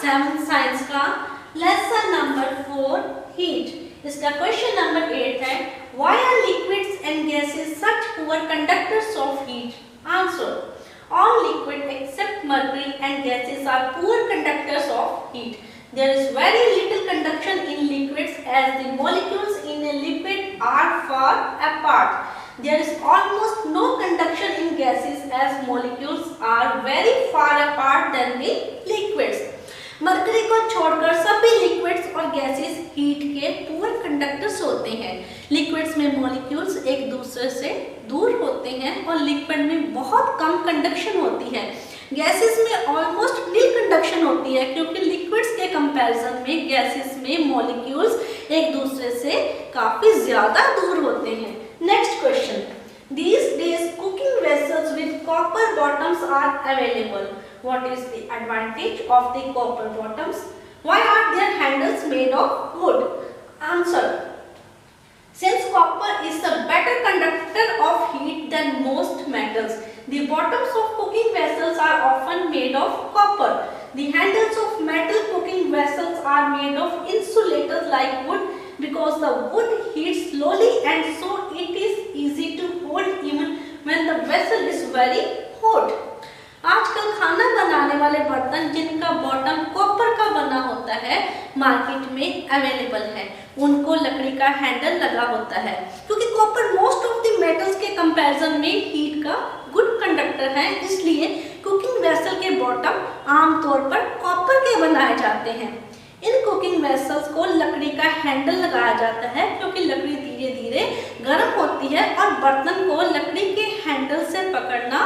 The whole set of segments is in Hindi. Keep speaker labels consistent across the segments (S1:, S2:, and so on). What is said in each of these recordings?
S1: 7 साइंस का लेसन नंबर 4 हीट। इसका क्वेश्चन नंबर 8 है, why are liquids and gases such poor conductors of heat? Answer, all liquid except mercury and gases are poor conductors of heat. There is very little conduction in liquids as the molecules in a liquid are far apart. There is almost no conduction in gases as molecules are very far apart than the liquids. Mercury को छोड़कर सभी लिक्विड्स और गैसेस हीट के पुअर कंडक्टर्स होते हैं। लिक्विड्स में मॉलिक्यूल्स एक दूसरे से दूर होते हैं और लिक्विड में बहुत कम कंडक्शन होती है। गैसेस में ऑलमोस्ट नील कंडक्शन होती है क्योंकि लिक्विड्स के कंपैरिजन में गैसेस में मॉलिक्यूल्स एक दूसरे से काफी ज्यादा दूर होते हैं। Next question, These days cooking vessels with copper bottoms are available. What is the advantage of the copper bottoms? Why are their handles made of wood? Answer, since copper is a better conductor of heat than most metals, the bottoms of cooking vessels are often made of copper. The handles of metal cooking vessels are made of insulators like wood because the wood heats slowly and so it is easy to hold even when the vessel is very hot. आजकल खाना बनाने वाले बर्तन जिनका बॉटम कॉपर का बना होता है मार्केट में अवेलेबल है। उनको लकड़ी का हैंडल लगा होता है क्योंकि copper most of the metals के कंपैरिजन में हीट का गुड कंडक्टर है, इसलिए कुकिंग वेसल के बॉटम आमतौर पर कॉपर के बनाए जाते हैं। इन कुकिंग वेसल्स को लकड़ी का हैंडल लगाया जाता है क्योंकि लकड़ी धीरे धीरे गर्म होती है और बर्तन को लकड़ी के हैंडल से पकड़ना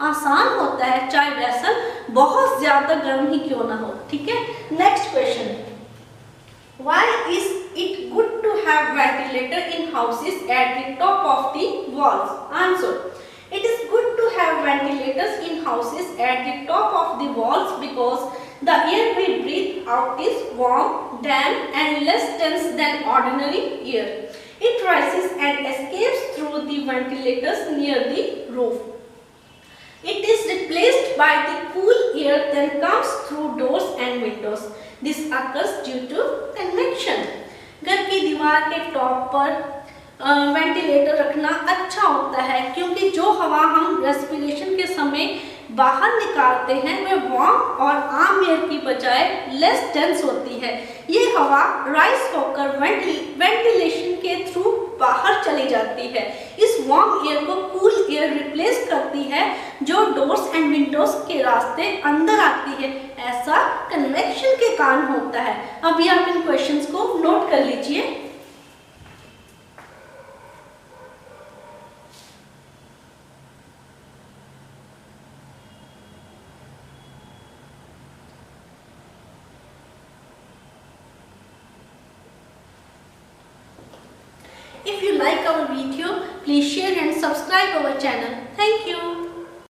S1: आसान होता है, चाहे वेसल बहुत ज्यादा गर्म ही क्यों ना हो। ठीक है, next question, why is it good to have ventilator in houses at the top of the walls? Answer, it is good to have ventilators in houses at the top of the walls because the air we breathe out is warm, damp and less dense than ordinary air. It rises and escapes through the ventilators near the roof. It is replaced by the cool air that comes through doors and windows. This occurs due to convection. घर की दीवार के टॉप पर वेंटिलेटर रखना अच्छा होता है क्योंकि जो हवा हम रेस्पिरेशन के समय बाहर निकालते हैं वह वार्म और आम एयर की बजाय लेस डेंस होती है। ये हवा राइज होकर वेंटिलेशन के थ्रू बाहर चली जाती है। इस वार्म एयर को कूल एयर रिप्लेस करती है जो डोर्स एंड विंडोज के रास्ते अंदर आती है। ऐसा कन्वेक्शन के कारण होता है। अभी आप इन क्वेश्चंस को नोट कर लीजिए। If you like our video, please share and subscribe our channel. Thank you.